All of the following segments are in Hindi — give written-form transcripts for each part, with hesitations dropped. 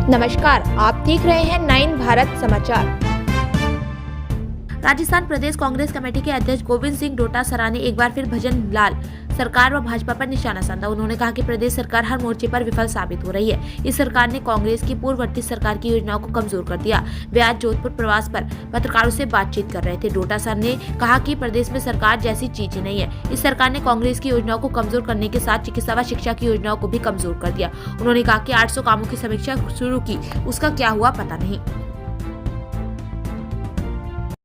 नमस्कार, आप देख रहे हैं 9 भारत समाचार। राजस्थान प्रदेश कांग्रेस कमेटी के अध्यक्ष गोविंद सिंह डोटासरा ने एक बार फिर भजन लाल सरकार व भाजपा पर निशाना साधा। उन्होंने कहा कि प्रदेश सरकार हर मोर्चे पर विफल साबित हो रही है। इस सरकार ने कांग्रेस की पूर्ववर्ती सरकार की योजनाओं को कमजोर कर दिया। वे आज जोधपुर प्रवास पर पत्रकारों से बातचीत कर रहे थे। डोटासरा ने कहा कि प्रदेश में सरकार जैसी चीज ही नहीं है। इस सरकार ने कांग्रेस की योजनाओं को कमजोर करने के साथ चिकित्सा व शिक्षा की योजनाओं को भी कमजोर कर दिया। उन्होंने कहा कि 800 कामों की समीक्षा शुरू की, उसका क्या हुआ पता नहीं।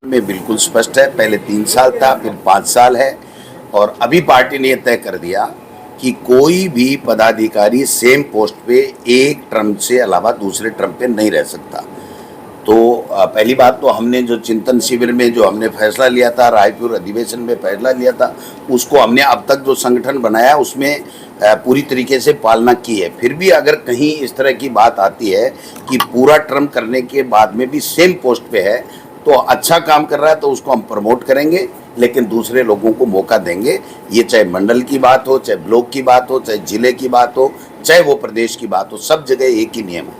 में बिल्कुल स्पष्ट है, पहले 3 साल था, फिर 5 साल है और अभी पार्टी ने तय कर दिया कि कोई भी पदाधिकारी सेम पोस्ट पे एक टर्म से अलावा दूसरे टर्म पे नहीं रह सकता। तो पहली बात तो हमने जो चिंतन शिविर में जो हमने फैसला लिया था, रायपुर अधिवेशन में फैसला लिया था, उसको हमने अब तक जो संगठन बनाया उसमें पूरी तरीके से पालना की है। फिर भी अगर कहीं इस तरह की बात आती है कि पूरा टर्म करने के बाद में भी सेम पोस्ट पे है तो अच्छा काम कर रहा है तो उसको हम प्रमोट करेंगे, लेकिन दूसरे लोगों को मौका देंगे। ये चाहे मंडल की बात हो, चाहे ब्लॉक की बात हो, चाहे जिले की बात हो, चाहे वो प्रदेश की बात हो, सब जगह एक ही नियम है।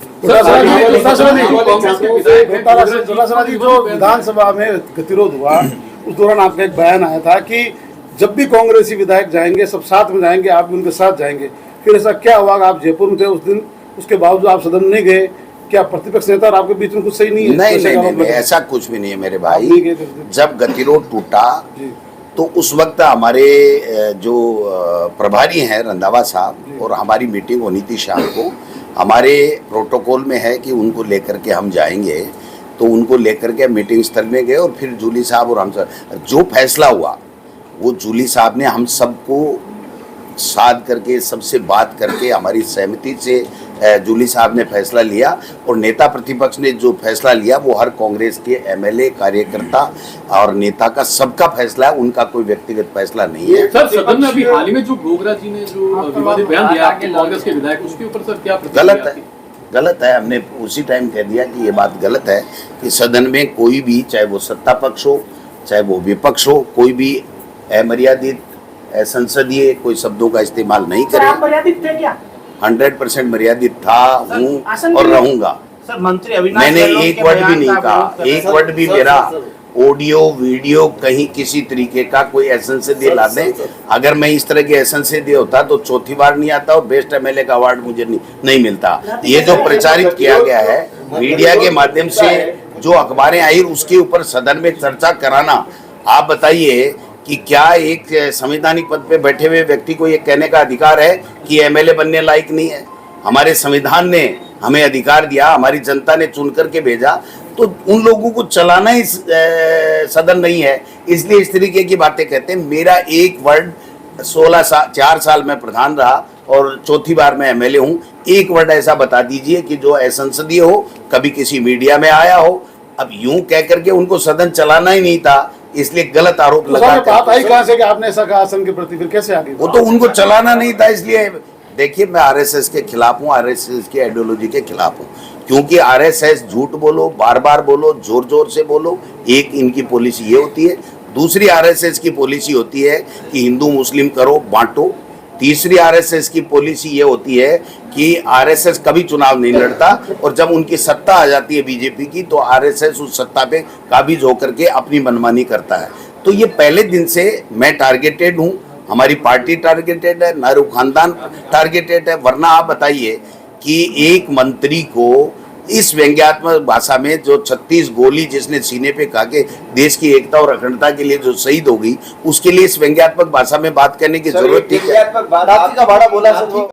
जो विधानसभा में गतिरोध हुआ उस दौरान आपका एक बयान आया था कि जब भी कांग्रेसी विधायक जाएंगे सब साथ में जाएंगे, आप भी उनके साथ जाएंगे। फिर ऐसा क्या हुआ? आप जयपुर में थे उस दिन, उसके बावजूद आप सदन नहीं गए। क्या प्रतिपक्ष नेता और आपके बीच में कुछ सही नहीं है? नहीं, ऐसा कुछ भी नहीं है मेरे भाई। जब गतिरोध टूटा तो उस वक्त हमारे जो प्रभारी हैं रंधावा साहब और हमारी मीटिंग होनी थी शाम को। हमारे प्रोटोकॉल में है कि उनको लेकर के हम जाएंगे, तो उनको लेकर के मीटिंग स्थल में गए और फिर जूली साहब और हम सब जो फैसला हुआ वो जूली साहब ने हम सबको साध करके सबसे बात करके हमारी सहमति से जूली साहब ने फैसला लिया और नेता प्रतिपक्ष ने जो फैसला लिया वो हर कांग्रेस के एमएलए कार्यकर्ता और नेता का सबका फैसला है, उनका कोई व्यक्तिगत फैसला नहीं है। सर, सदन में अभी हाल ही में जो गोगरा जी ने जो विवादित बयान दिया आपके कांग्रेस के विधायक, उसके ऊपर सर क्या गलत है। हमने उसी टाइम कह दिया कि ये बात गलत है कि सदन में कोई भी, चाहे वो सत्ता पक्ष हो चाहे वो विपक्ष हो, कोई भी अमर्यादित संसदीय कोई शब्दों का इस्तेमाल नहीं करे। 100% मर्यादित था, हूँ और रहूंगा। मैंने एक वर्ड भी नहीं कहा, एक वर्ड भी मेरा ऑडियो वीडियो कहीं किसी तरीके का कोई असंसदीय ला दें। अगर मैं इस तरह के असंसदीय होता तो चौथी बार नहीं आता और बेस्ट एमएलए का अवार्ड मुझे नहीं मिलता। ये जो प्रचारित किया गया है मीडिया के माध्यम से, जो अखबारें आई, उसके ऊपर सदन में चर्चा कराना, आप बताइए कि क्या एक संवैधानिक पद पे बैठे हुए व्यक्ति को ये कहने का अधिकार है कि एमएलए बनने लायक नहीं है? हमारे संविधान ने हमें अधिकार दिया, हमारी जनता ने चुन करके भेजा, तो उन लोगों को चलाना ही सदन नहीं है, इसलिए इस तरीके की बातें कहते हैं। मेरा एक वर्ड 4 साल में प्रधान रहा और चौथी बार मैं एमएलए हूँ। एक वर्ड ऐसा बता दीजिए कि जो असंसदीय हो, कभी किसी मीडिया में आया हो। अब यूं कह करके उनको सदन चलाना ही नहीं था, इसलिए गलत आरोप लगाते हैं। आई कहां से कि आपने ऐसा कहा आसन के प्रति? फिर कैसे आगे? वो तो उनको चलाना नहीं था, इसलिए देखिए मैं आरएसएस के खिलाफ हूँ, आरएसएस की आइडियोलॉजी के खिलाफ हूँ, क्योंकि आरएसएस झूठ बोलो, बार बार बोलो, जोर जोर से बोलो, एक इनकी पॉलिसी ये होती है। दूसरी आरएसएस की पॉलिसी होती है कि हिंदू मुस्लिम करो, बांटो। तीसरी आरएसएस की पॉलिसी ये होती है कि आरएसएस कभी चुनाव नहीं लड़ता और जब उनकी सत्ता आ जाती है बीजेपी की तो आरएसएस उस सत्ता पे काबिज होकर के अपनी मनमानी करता है। तो ये पहले दिन से मैं टारगेटेड हूँ, हमारी पार्टी टारगेटेड है, नेहरू खानदान टारगेटेड है। वरना आप बताइए कि एक मंत्री को इस व्यंग्यात्मक भाषा में जो 36 गोली जिसने सीने पे खा के देश की एकता और अखंडता के लिए जो शहीद हो गई, उसके लिए इस व्यंग्यात्मक भाषा में बात करने की जरूरत थी क्या?